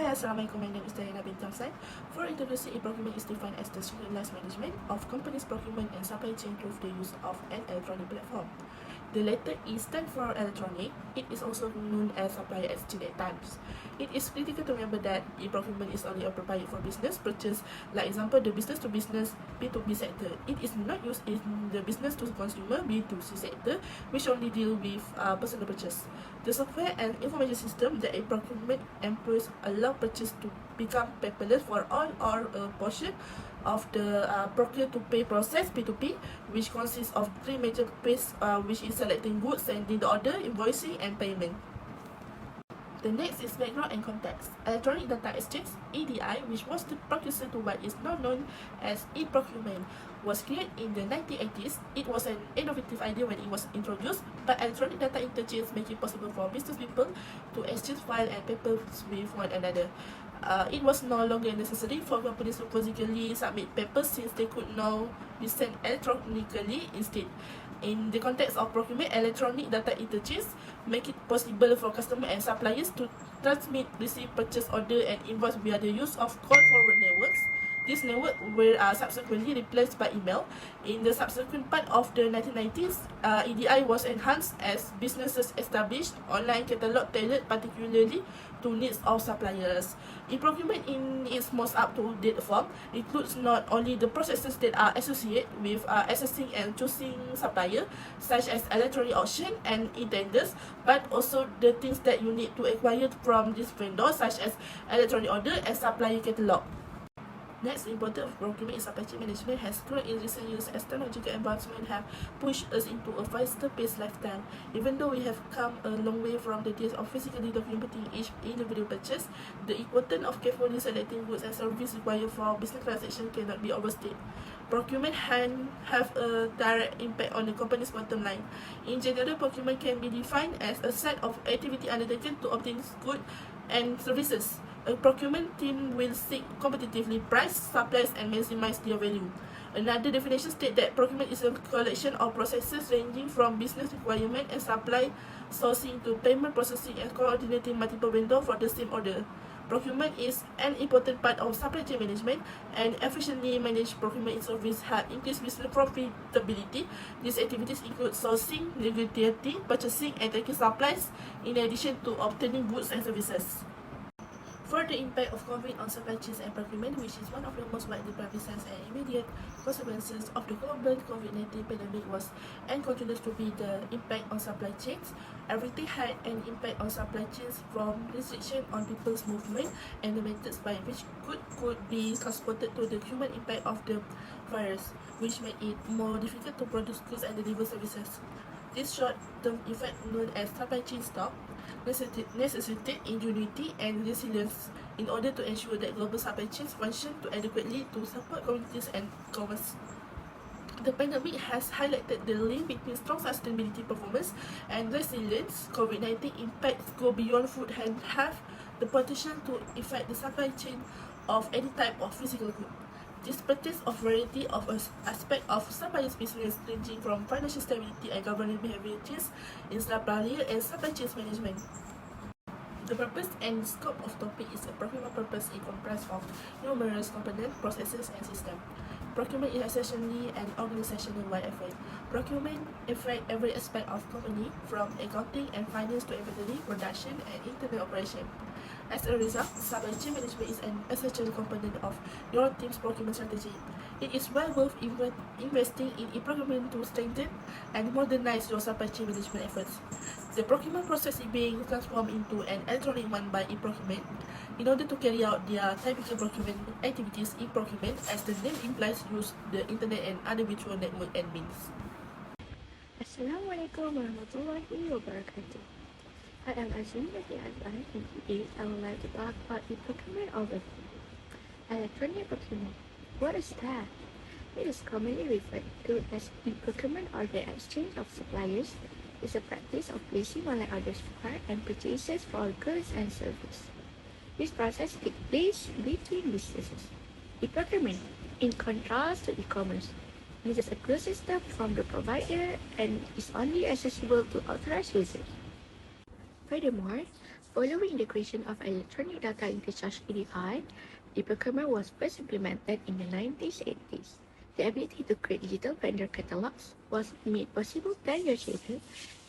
Hi, Assalamualaikum. My name is Diana Bintang Said. For introducing e-procurement is defined as the centralized management of companies' procurement and supply chain through the use of an electronic platform. The letter E stands for electronic. It is also known as supplier exchange at times. It is critical to remember that e-procurement is only appropriate for business purchase, like example the business-to-business B2B sector. It is not used in the business-to-consumer B2C sector, which only deal with personal purchase. The software and information system that e-procurement employs allow purchase to become paperless for all or a portion of the procure-to-pay process P2P, which consists of three major phases, which is selecting goods, sending the order, invoicing, and payment. The next is background and context. Electronic Data Exchange (EDI), which was the precursor to what is now known as e-procurement, was created in the 1980s. It was an innovative idea when it was introduced, but electronic data interchange make it possible for business people to exchange files and papers with one another. It was no longer necessary for companies to physically submit papers since they could now be sent electronically instead. In the context of procurement, electronic data interchange make it possible for customers and suppliers to transmit, receive, purchase order, and invoice via the use of call forward networks. These networks were subsequently replaced by email. In the subsequent part of the 1990s, EDI was enhanced as businesses established online catalog tailored particularly to needs of suppliers. E-procurement in its most up-to-date form includes not only the processes that are associated with accessing and choosing supplier, such as electronic auction and e-tenders, but also the things that you need to acquire from this vendor, such as electronic order and supplier catalog. Next, importance of procurement in supply chain management has grown in recent years as technological advancements have pushed us into a faster-paced lifetime. Even though we have come a long way from the days of physically documenting each individual purchase, the importance of carefully selecting goods and services required for business transactions cannot be overstated. Procurement have a direct impact on the company's bottom line. In general, procurement can be defined as a set of activities undertaken to obtain goods and services. A procurement team will seek competitively priced supplies and maximize their value. Another definition states that procurement is a collection of processes ranging from business requirement and supply sourcing to payment processing and coordinating multiple vendors for the same order. Procurement is an important part of supply chain management, and efficiently managed procurement service have increased business profitability. These activities include sourcing, negotiating, purchasing, and taking supplies, in addition to obtaining goods and services. For the impact of COVID on supply chains and procurement, which is one of the most widely publicized and immediate consequences of the global COVID-19 pandemic was and continues to be the impact on supply chains. Everything had an impact on supply chains, from restriction on people's movement and the methods by which goods could be transported to the human impact of the virus, which made it more difficult to produce goods and deliver services. This short-term effect, known as supply chain stop, necessitated ingenuity and resilience in order to ensure that global supply chains function adequately to support communities and commerce. The pandemic has highlighted the link between strong sustainability performance and resilience. COVID-19 impacts go beyond food and have the potential to affect the supply chain of any type of physical good. This pertains of variety of aspects of supplier's business, ranging from financial stability and governance behavior change in supplier and supply chain management. The purpose and scope of topic is a procurement purpose. It comprises of numerous components, processes, and systems. Procurement is essentially an organizational-wide effort. Procurement affects every aspect of company, from accounting and finance to inventory, production, and internal operation. As a result, supply chain management is an essential component of your team's procurement strategy. It is well worth investing in e-procurement to strengthen and modernize your supply chain management efforts. The procurement process is being transformed into an electronic one by e-procurement. In order to carry out their typical procurement activities, e-procurement, as the name implies, use the internet and other virtual network and means. Assalamualaikum warahmatullahi wabarakatuh. I am Azim Yadiazan, and today I would like to talk about e-procurement overview. Electronic procurement. What is that? It is commonly referred to as e-procurement, or the exchange of suppliers. It's a practice of placing online orders for and purchases for goods and services. This process takes place between businesses. E-procurement, in contrast to e-commerce, uses a closed system from the provider and is only accessible to authorized users. Furthermore, Following the creation of Electronic Data Interchange EDI, e-procurement was first implemented in the 1980s. The ability to create digital vendor catalogs was made possible 10 years later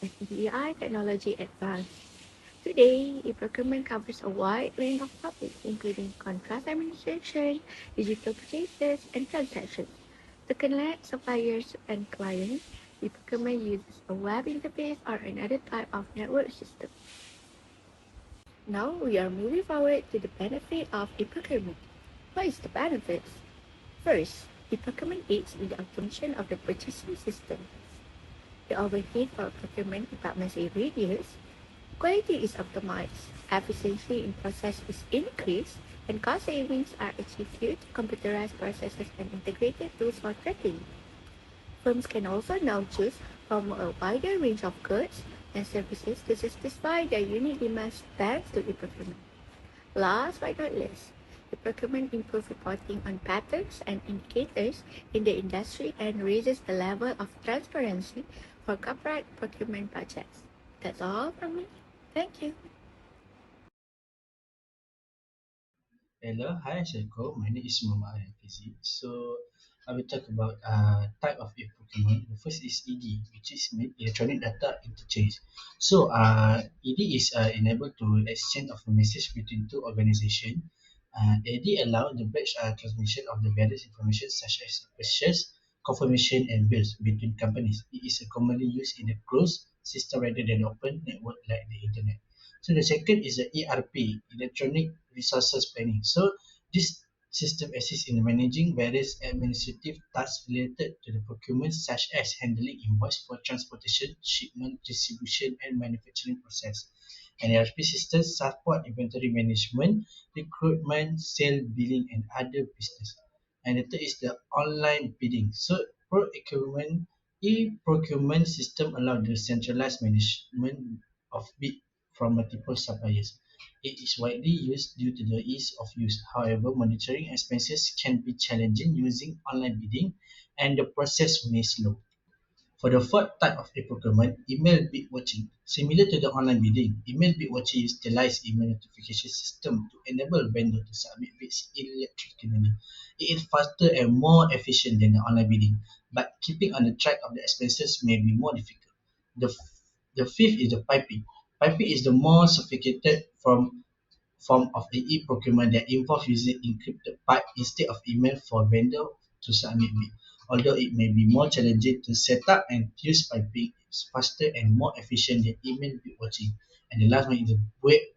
as EDI technology advanced. Today, e-procurement covers a wide range of topics, including contract administration, digital purchases, and transactions. To connect suppliers and clients, e-procurement uses a web interface or another type of network system. Now we are moving forward to the benefit of e-procurement. What is the benefits? First, e-procurement aids in the automation of the purchasing system. The overhead for procurement departments is reduced, quality is optimized, efficiency in process is increased, and cost savings are achieved due to computerized processes and integrated tools for tracking. Firms can also now choose from a wider range of goods and services to satisfy their unique demands thanks to e-procurement. Last but not least, e-procurement improves reporting on patterns and indicators in the industry and raises the level of transparency for corporate procurement budgets. That's all from me. Thank you. Hello, hi Shaiko. My name is Muhammad Al-Fizi. So I will talk about type of e-procurement. The first is ED, which is electronic data interchange. So ED is enabled to exchange of a message between two organizations. AD allow the batch transmission of the various information such as purchase, confirmation, and bills between companies. It is commonly used in a closed system rather than open network like the internet. So the second is the ERP, Electronic Resources Planning. So this system assists in managing various administrative tasks related to the procurement, such as handling invoice for transportation, shipment, distribution, and manufacturing process. And ERP systems support inventory management, recruitment, sale, billing, and other business. And the third is the online bidding. So e-procurement system allow the centralized management of bid from multiple suppliers. It is widely used due to the ease of use. However, monitoring expenses can be challenging using online bidding and the process may slow. For the fourth type of e-procurement, email bid watching. Similar to the online bidding, email bid watching utilizes email notification system to enable vendor to submit bids electronically. It is faster and more efficient than the online bidding, but keeping on the track of the expenses may be more difficult. The fifth is the piping. Piping is the more sophisticated form of the e-procurement that involves using encrypted pipe instead of email for vendor to submit bid. Although it may be more challenging to set up and use piping, it's faster and more efficient than email bid watching. And the last one is the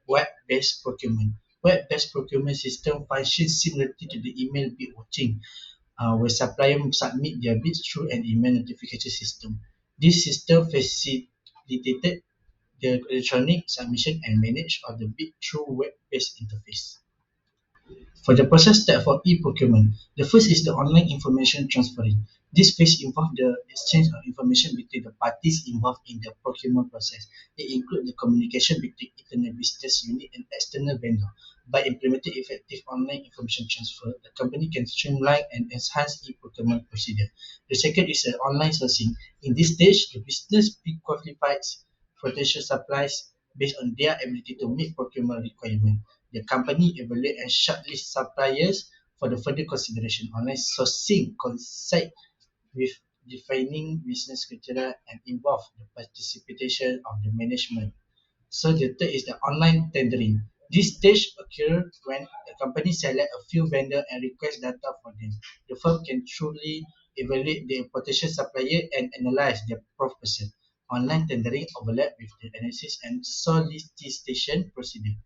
web-based procurement. Web-based procurement system functions similarly to the email bid watching, where suppliers submit their bids through an email notification system. This system facilitated the electronic submission and manage of the bid through web-based interface. For the process step for e-procurement, the first is the online information transferring. This phase involves the exchange of information between the parties involved in the procurement process. It includes the communication between internal business unit and external vendor. By implementing effective online information transfer, the company can streamline and enhance e-procurement procedure. The second is online sourcing. In this stage, the business pre-qualifies potential supplies based on their ability to meet procurement requirements. The company evaluate and shortlist suppliers for the further consideration. Online sourcing coincide with defining business criteria and involve the participation of the management. So the third is the online tendering. This stage occurs when the company select a few vendor and request data for them. The firm can truly evaluate the potential supplier and analyze their proposal. Online tendering overlap with the analysis and solicitation procedure.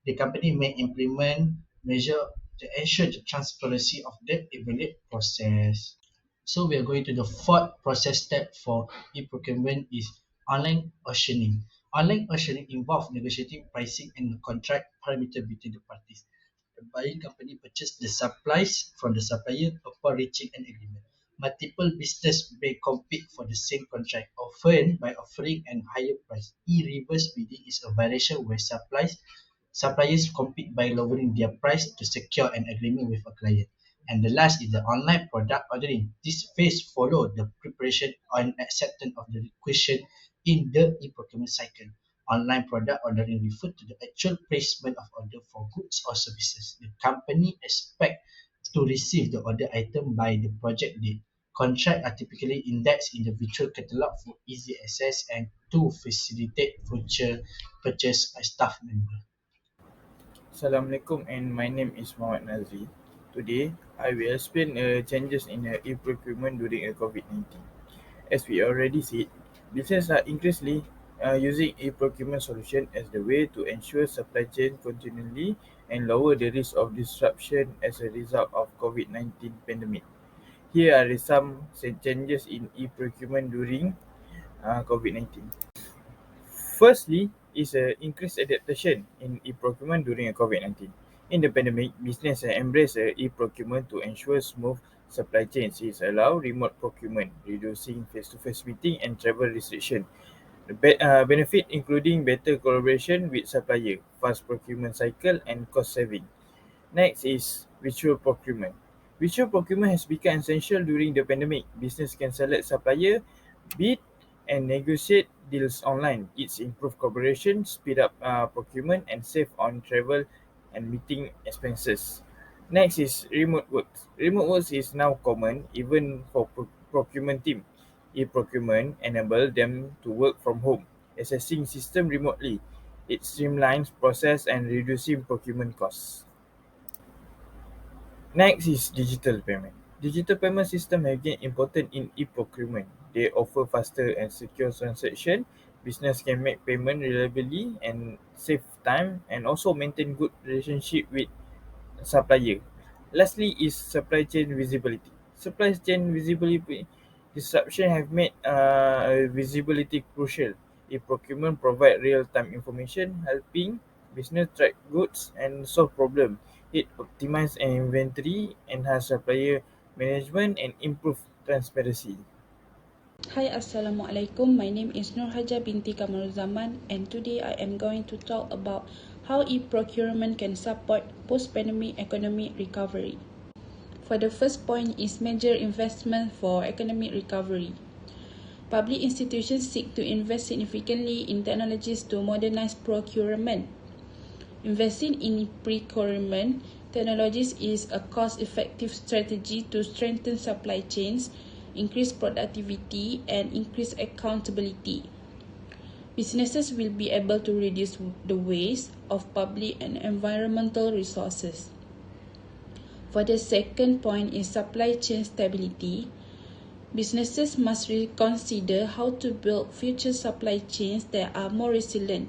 The company may implement measures to ensure the transparency of the evaluate process. So we are going to the fourth process step for e-procurement is online auctioning. Online auctioning involves negotiating pricing and contract parameter between the parties. The buying company purchases the supplies from the supplier upon reaching an agreement. Multiple businesses may compete for the same contract, often by offering a higher price. E-reverse bidding is a variation where suppliers compete by lowering their price to secure an agreement with a client. And the last is the online product ordering. This phase follows the preparation and acceptance of the requisition in the e-procurement cycle. online product ordering refer to the actual placement of order for goods or services. The company expect to receive the order item by the project date. Contracts are typically indexed in the virtual catalog for easy access and to facilitate future purchase by staff members. Assalamualaikum and my name is Muhammad Nazri. Today, I will explain changes in e-procurement during COVID-19. As we already said, businesses are increasingly using e-procurement solution as the way to ensure supply chain continuity and lower the risk of disruption as a result of COVID-19 pandemic. Here are some changes in e-procurement during COVID-19. Firstly, is increased adaptation in e-procurement during COVID-19. In the pandemic, business embrace e-procurement to ensure smooth supply chains. It allow remote procurement, reducing face-to-face meeting and travel restriction. The benefit including better collaboration with supplier, fast procurement cycle, and cost saving. Next is virtual procurement. Virtual procurement has become essential during the pandemic. Business can select supplier, bid, and negotiate deals online. It's improved collaboration, speed up procurement, and save on travel and meeting expenses. Next is remote work. Remote work is now common even for procurement team. E-procurement enable them to work from home, accessing system remotely. It streamlines process and reducing procurement costs. Next is digital payment. Digital payment system have gained important in e-procurement. They offer faster and secure transaction. Business can make payment reliably and save time and also maintain good relationship with supplier. Lastly is supply chain visibility. Supply chain visibility disruption have made visibility crucial. E-procurement provide real-time information, helping business track goods and solve problem. It optimize inventory, enhance supplier management, and improve transparency. Hi, Assalamualaikum. My name is Nurhaja binti Kamaruzaman, and today I am going to talk about how e-procurement can support post-pandemic economic recovery. For the first point is major investment for economic recovery. Public institutions seek to invest significantly in technologies to modernize procurement. Investing in procurement technologies is a cost-effective strategy to strengthen supply chains, increase productivity, and increase accountability. Businesses will be able to reduce the waste of public and environmental resources. For the second point is supply chain stability. Businesses must reconsider how to build future supply chains that are more resilient.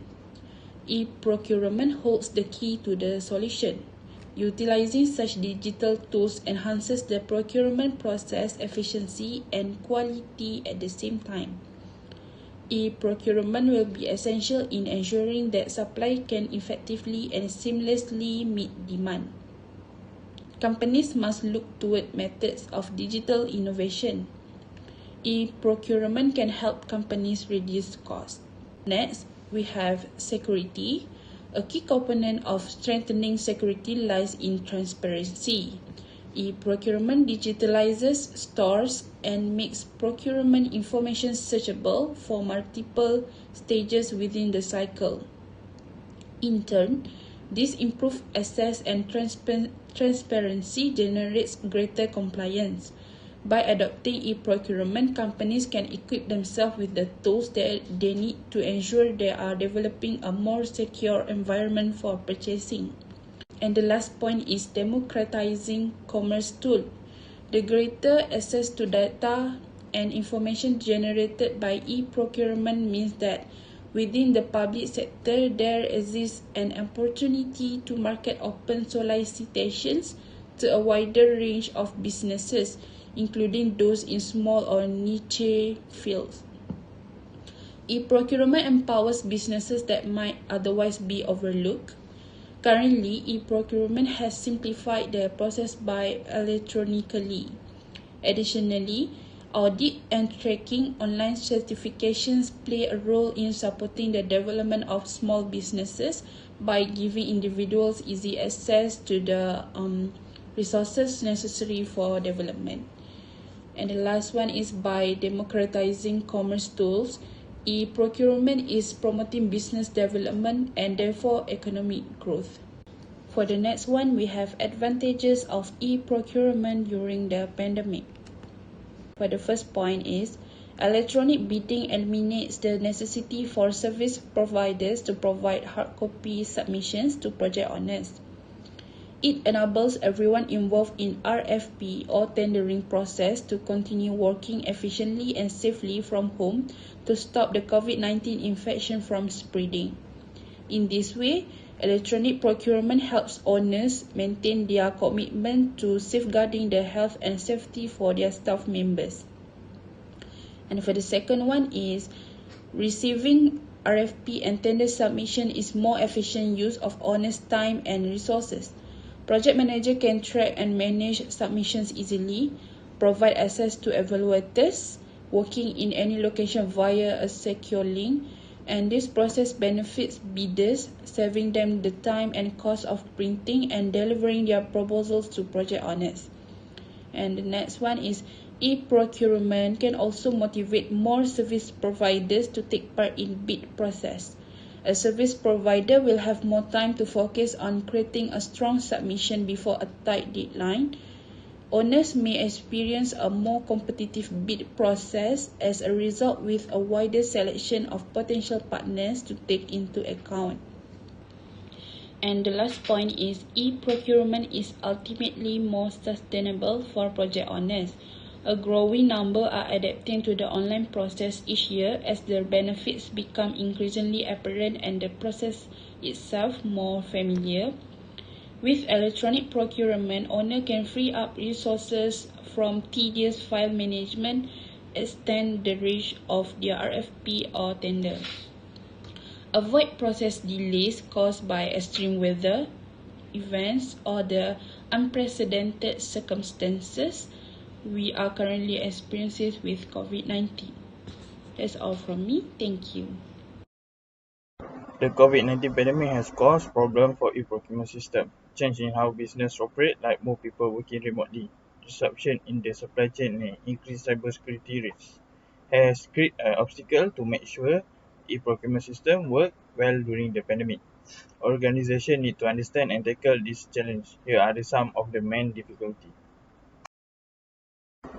E-procurement holds the key to the solution. Utilizing such digital tools enhances the procurement process efficiency and quality at the same time. E-procurement will be essential in ensuring that supply can effectively and seamlessly meet demand. Companies must look toward methods of digital innovation. E-procurement can help companies reduce costs. Next, we have security. A key component of strengthening security lies in transparency. E-procurement digitalizes stores and makes procurement information searchable for multiple stages within the cycle. In turn, this improved access and transparency generates greater compliance. By adopting e-procurement, companies can equip themselves with the tools that they need to ensure they are developing a more secure environment for purchasing. And the last point is democratizing commerce tool. The greater access to data and information generated by e-procurement means that within the public sector, there exists an opportunity to market open solicitations to a wider range of businesses, including those in small or niche fields. E-procurement empowers businesses that might otherwise be overlooked. Currently, e-procurement has simplified the process by electronically. Additionally, audit and tracking online certifications play a role in supporting the development of small businesses by giving individuals easy access to the resources necessary for development. And the last one is by democratizing commerce tools. E-procurement is promoting business development and therefore economic growth. For the next one, we have advantages of e-procurement during the pandemic. For the first point is, electronic bidding eliminates the necessity for service providers to provide hard copy submissions to project owners. It enables everyone involved in RFP or tendering process to continue working efficiently and safely from home to stop the COVID-19 infection from spreading. In this way, electronic procurement helps owners maintain their commitment to safeguarding the health and safety for their staff members. And for the second one is, receiving RFP and tender submission is more efficient use of owners' time and resources. Project manager can track and manage submissions easily, provide access to evaluators working in any location via a secure link, and this process benefits bidders, saving them the time and cost of printing and delivering their proposals to project owners. And the next one is, e-procurement can also motivate more service providers to take part in bid process. A service provider will have more time to focus on creating a strong submission before a tight deadline. Owners may experience a more competitive bid process as a result, with a wider selection of potential partners to take into account. And the last point is, e-procurement is ultimately more sustainable for project owners. A growing number are adapting to the online process each year as the benefits become increasingly apparent and the process itself more familiar. With electronic procurement, owner can free up resources from tedious file management, extend the reach of their RFP or tender, avoid process delays caused by extreme weather events or the unprecedented circumstances we are currently experiencing with COVID-19. That's all from me. Thank you. The COVID-19 pandemic has caused problems for e-procurement system, change in how business operate, like more people working remotely, disruption in the supply chain, and increased cybersecurity risks, has created an obstacle to make sure e-procurement system work well during the pandemic. Organizations need to understand and tackle this challenge. Here are some of the main difficulties.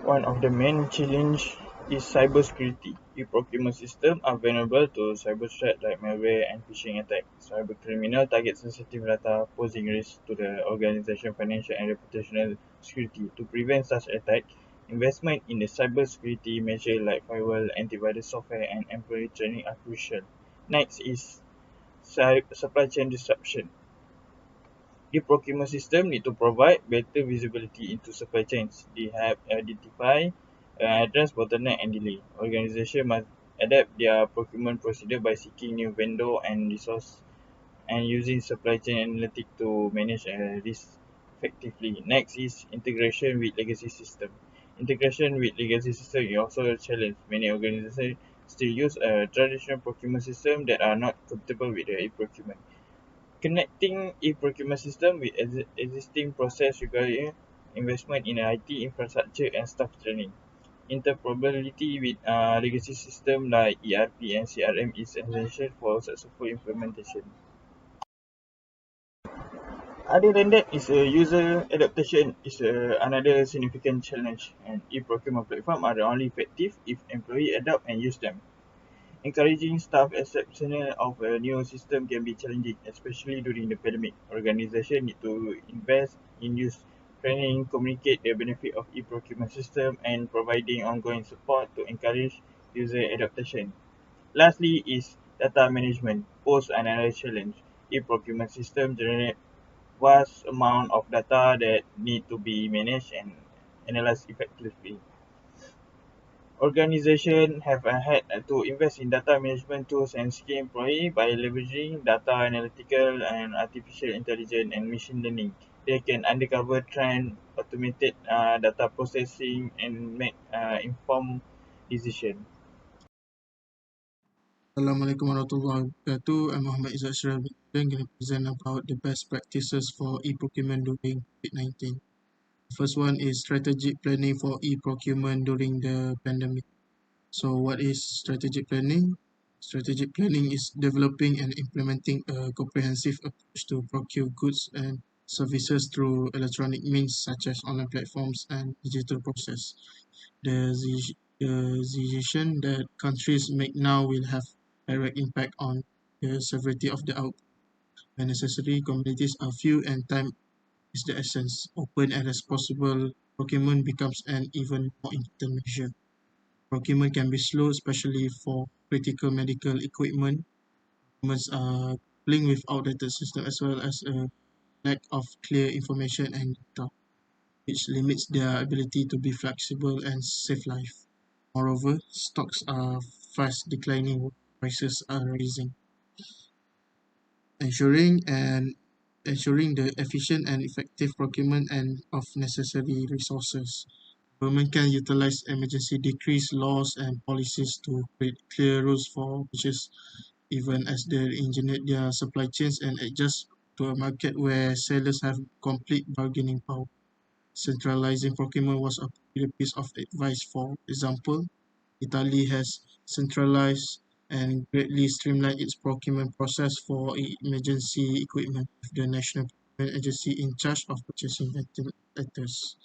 One of the main challenges is cybersecurity. E-procurement systems are vulnerable to cyber threats like malware and phishing attacks. Cybercriminals target sensitive data, posing risks to the organization's financial and reputational security. To prevent such attacks, investment in the cybersecurity measures like firewall, antivirus software, and employee training are crucial. Next is supply chain disruption. The procurement system need to provide better visibility into supply chains. They have identify address bottleneck and delay. Organizations must adapt their procurement procedure by seeking new vendor and resource and using supply chain analytics to manage risk effectively. Next is integration with legacy system. Integration with legacy system is also a challenge. Many organizations still use a traditional procurement system that are not compatible with the e-procurement. Connecting e-procurement system with existing process requires investment in IT infrastructure and staff training. Interoperability with legacy systems like ERP and CRM is essential for successful implementation. Other than that, is user adaptation is another significant challenge, and e-procurement platforms are only effective if employees adapt and use them. Encouraging staff acceptance of a new system can be challenging, especially during the pandemic. Organizations need to invest in use training, communicate the benefit of e-procurement system, and providing ongoing support to encourage user adaptation. Lastly is data management pose another challenge. E-procurement system generate vast amount of data that need to be managed and analyzed effectively. Organizations have had to invest in data management tools and skill employees by leveraging data analytical and artificial intelligence and machine learning. They can uncover trends, automated data processing, and make informed decisions. Assalamualaikum warahmatullahi wabarakatuh. I'm Muhammad Izzat Sharaf. I'm going to present about the best practices for e-procurement during COVID-19. First one is strategic planning for e-procurement during the pandemic. So what is strategic planning? Strategic planning is developing and implementing a comprehensive approach to procure goods and services through electronic means such as online platforms and digital process. The decision that countries make now will have direct impact on the severity of the outbreak. When necessary, communities are few and time is the essence. Open and responsible procurement becomes an even more important measure. Procurement can be slow, especially for critical medical equipment. Governments are grappling with outdated systems as well as a lack of clear information and data, which limits their ability to be flexible and save life. Moreover, stocks are fast declining while prices are rising, ensuring and ensuring the efficient and effective procurement and of necessary resources. Government can utilize emergency decrees, laws, and policies to create clear rules for purchase, even as they engineer their supply chains and adjust to a market where sellers have complete bargaining power. Centralizing procurement was a popular piece of advice. For example, Italy has centralized and greatly streamlined its procurement process for emergency equipment, with the National Procurement Agency in charge of purchasing ventilators.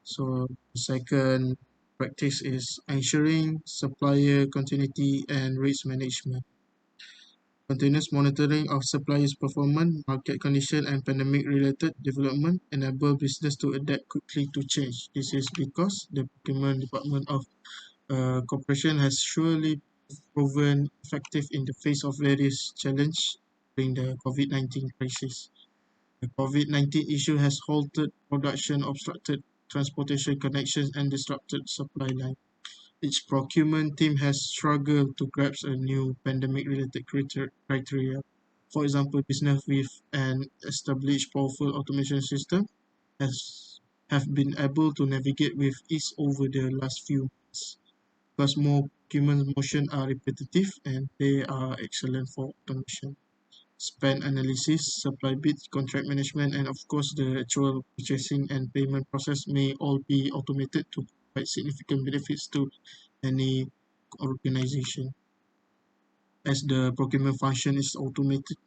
So the second practice is ensuring supplier continuity and risk management. Continuous monitoring of suppliers' performance, market condition, and pandemic-related development enable business to adapt quickly to change. This is because the procurement department of corporation has surely proven effective in the face of various challenges during the COVID-19 crisis. The COVID-19 issue has halted production, obstructed transportation connections, and disrupted supply lines. Each procurement team has struggled to grasp a new pandemic-related criteria. For example, business with an established powerful automation system has have been able to navigate with ease over the last few months. Because more procurement motion are repetitive and they are excellent for automation. Spend analysis, supply bids, contract management, and of course the actual purchasing and payment process may all be automated to provide significant benefits to any organization. As the procurement function is automated,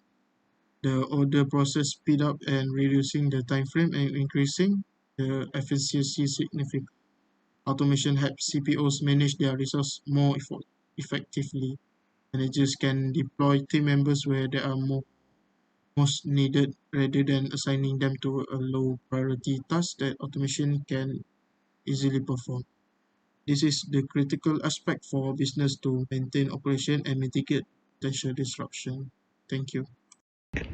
the order process speed up and reducing the time frame and increasing the efficiency significantly. Automation helps CPOs manage their resource more effectively. Managers can deploy team members where they are most needed rather than assigning them to a low priority task that automation can easily perform. This is the critical aspect for business to maintain operation and mitigate potential disruption. Thank you.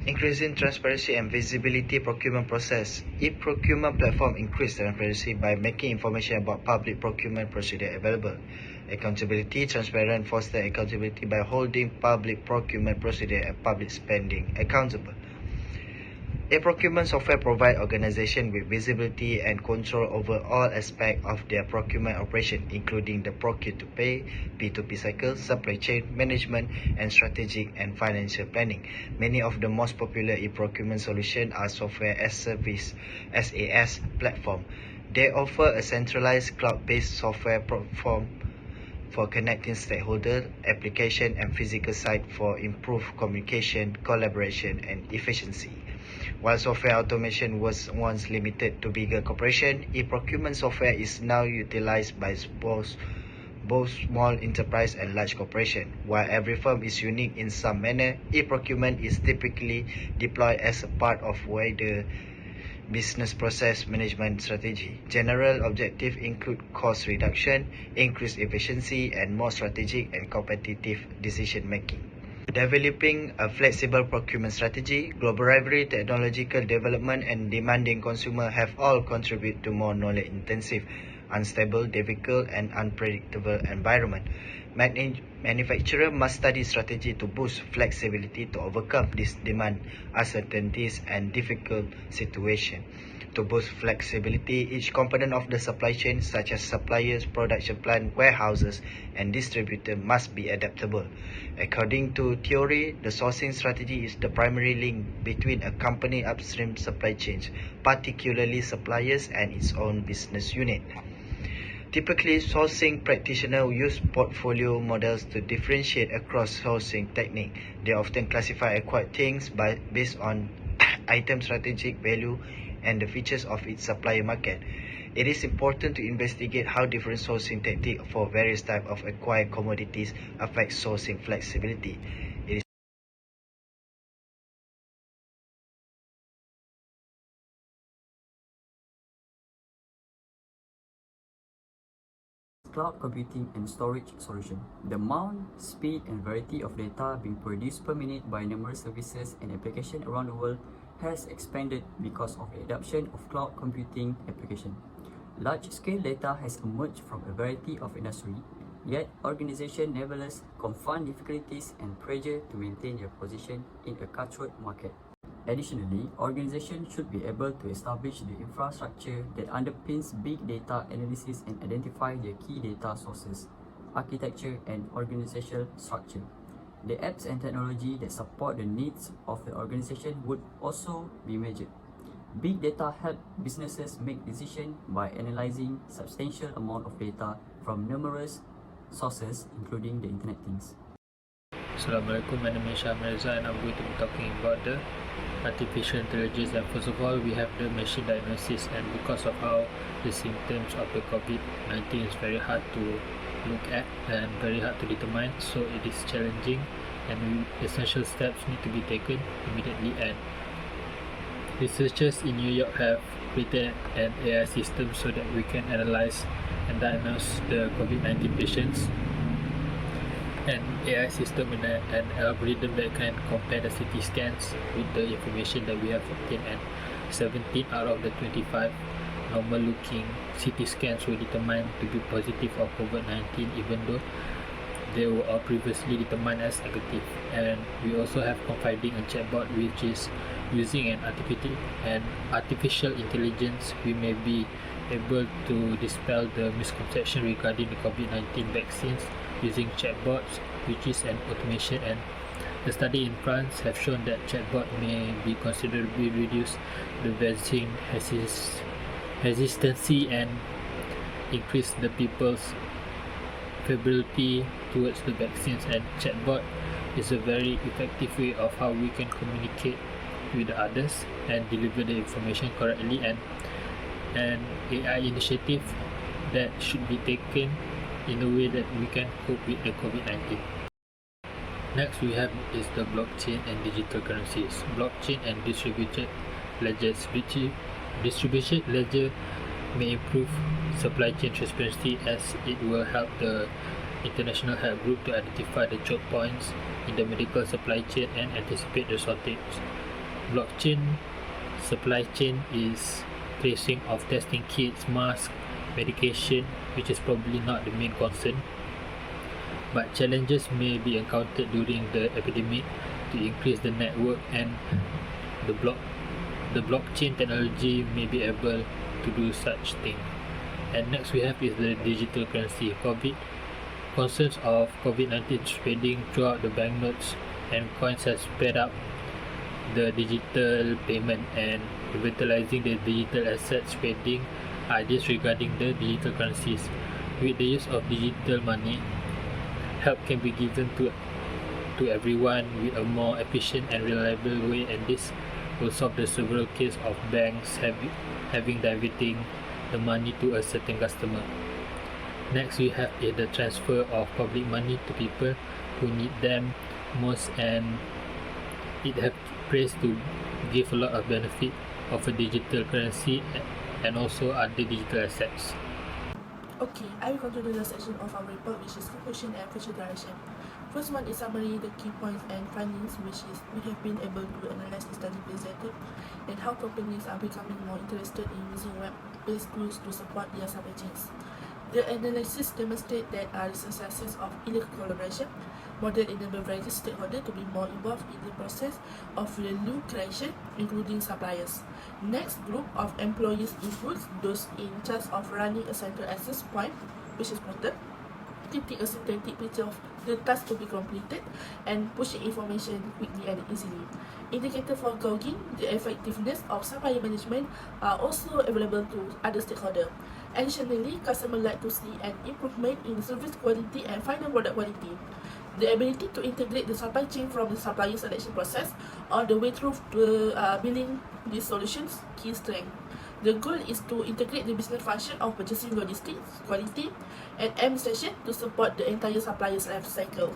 Increasing transparency and visibility procurement process. E-Procurement platform increase transparency by making information about public procurement procedure available. Accountability, transparent, foster accountability by holding public procurement procedure and public spending accountable. E-procurement software provide organization with visibility and control over all aspects of their procurement operation, including the procure-to-pay, P2P cycle, supply chain management, and strategic and financial planning. Many of the most popular e-procurement solutions are software as service (SaaS) platform. They offer a centralized cloud-based software platform for connecting stakeholder, application, and physical site for improved communication, collaboration, and efficiency. While software automation was once limited to bigger corporations, e-procurement software is now utilized by both small enterprise and large corporations. While every firm is unique in some manner, e-procurement is typically deployed as a part of wider business process management strategy. General objectives include cost reduction, increased efficiency, and more strategic and competitive decision making. Developing a flexible procurement strategy, global rivalry, technological development, and demanding consumer have all contributed to more knowledge-intensive, unstable, difficult, and unpredictable environment. Manufacturer must study strategy to boost flexibility to overcome this demand, uncertainties, and difficult situation. To boost flexibility, each component of the supply chain, such as suppliers, production plant, warehouses, and distributor, must be adaptable. According to theory, the sourcing strategy is the primary link between a company upstream supply chains, particularly suppliers, and its own business unit. Typically, sourcing practitioners use portfolio models to differentiate across sourcing techniques. They often classify acquired things based on item strategic value and the features of its supplier market. It is important to investigate how different sourcing techniques for various types of acquired commodities affect sourcing flexibility. It is cloud computing and storage solution. The amount, speed, and variety of data being produced per minute by numerous services and applications around the world has expanded because of the adoption of cloud computing application. Large-scale data has emerged from a variety of industries, yet organizations nevertheless confront difficulties and pressure to maintain their position in a cutthroat market. Additionally, organizations should be able to establish the infrastructure that underpins big data analysis and identify their key data sources, architecture, and organizational structure. The apps and technology that support the needs of the organization would also be measured. Big data help businesses make decisions by analyzing substantial amount of data from numerous sources, including the Internet Things. Assalamualaikum, my name is Syam Reza and I'm going to be talking about the artificial intelligence. And first of all, we have the machine diagnosis, and because of how the symptoms of the COVID-19 is very hard to look at and very hard to determine, so it is challenging and essential steps need to be taken immediately. And researchers in New York have created an AI system so that we can analyze and diagnose the COVID-19 patients. An AI system and an algorithm that can compare the CT scans with the information that we have obtained, and 17 out of the 25 normal looking CT scans were determined to be positive of COVID-19, even though they were all previously determined as negative. And we also have confiding a chatbot, which is using an artificial intelligence. We may be able to dispel the misconception regarding the COVID-19 vaccines using chatbots, which is an automation. And the study in France have shown that chatbot may be considerably reduce the vaccine hesitancy and increase the people's favorability towards the vaccines. And chatbot is a very effective way of how we can communicate with others and deliver the information correctly, and an AI initiative that should be taken in a way that we can cope with the COVID-19. Next we have is the blockchain and digital currencies. Blockchain and distributed ledgers. Distributed ledger may improve supply chain transparency, as it will help the International Health Group to identify the choke points in the medical supply chain and anticipate the shortage. Blockchain supply chain is tracing of testing kits, masks, medication, which is probably not the main concern, but challenges may be encountered during the epidemic to increase the network, and the blockchain technology may be able to do such thing. And next we have is the digital currency. Concerns of COVID-19 spreading throughout the banknotes and coins has sped up the digital payment, and revitalizing the digital asset spreading ideas regarding the digital currencies. With the use of digital money, help can be given to everyone with a more efficient and reliable way, and this will solve the several cases of banks having diverting the money to a certain customer. Next we have the transfer of public money to people who need them most, and it have praised to give a lot of benefit of a digital currency and also other digital assets. Okay, I will continue the section of our report, which is conclusion and future direction. First one is summary, the key points and findings, which is we have been able to analyze the study presented and how companies are becoming more interested in using web-based tools to support their supply chains. The analysis demonstrates that the success of Unikl collaboration model enable various stakeholders to be more involved in the process of value creation, including suppliers. Next group of employees includes those in charge of running a central access point, which is portal, getting a synthetic picture of the task to be completed, and pushing information quickly and easily. Indicators for gauging the effectiveness of supplier management are also available to other stakeholders. Additionally, customers like to see an improvement in service quality and final product quality. The ability to integrate the supply chain from the supplier selection process all the way through to billing these solutions key strength. The goal is to integrate the business function of purchasing, logistics, quality, and administration to support the entire supplier's life cycle.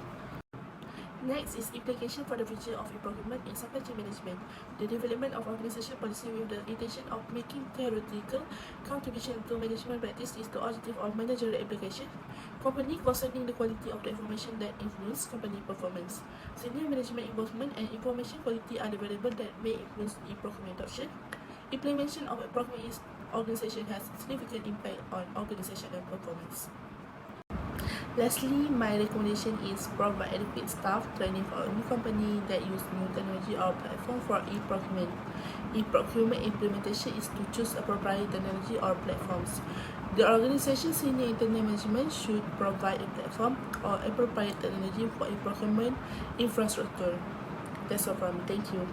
Next is implication for the future of e-procurement in supply chain management. The development of organization policy with the intention of making theoretical contribution to management practice is the objective of managerial application. Company concerning the quality of the information that influence company performance. Senior management involvement and information quality are the variables that may influence e-procurement adoption. Implementation of e-procurement organization has significant impact on organizational performance. Lastly, my recommendation is provide adequate staff training for a new company that use new technology or platform for e-procurement. E-procurement implementation is to choose appropriate technology or platforms. The organization's senior internal management should provide a platform or appropriate technology for e-procurement infrastructure. That's all from me. Thank you.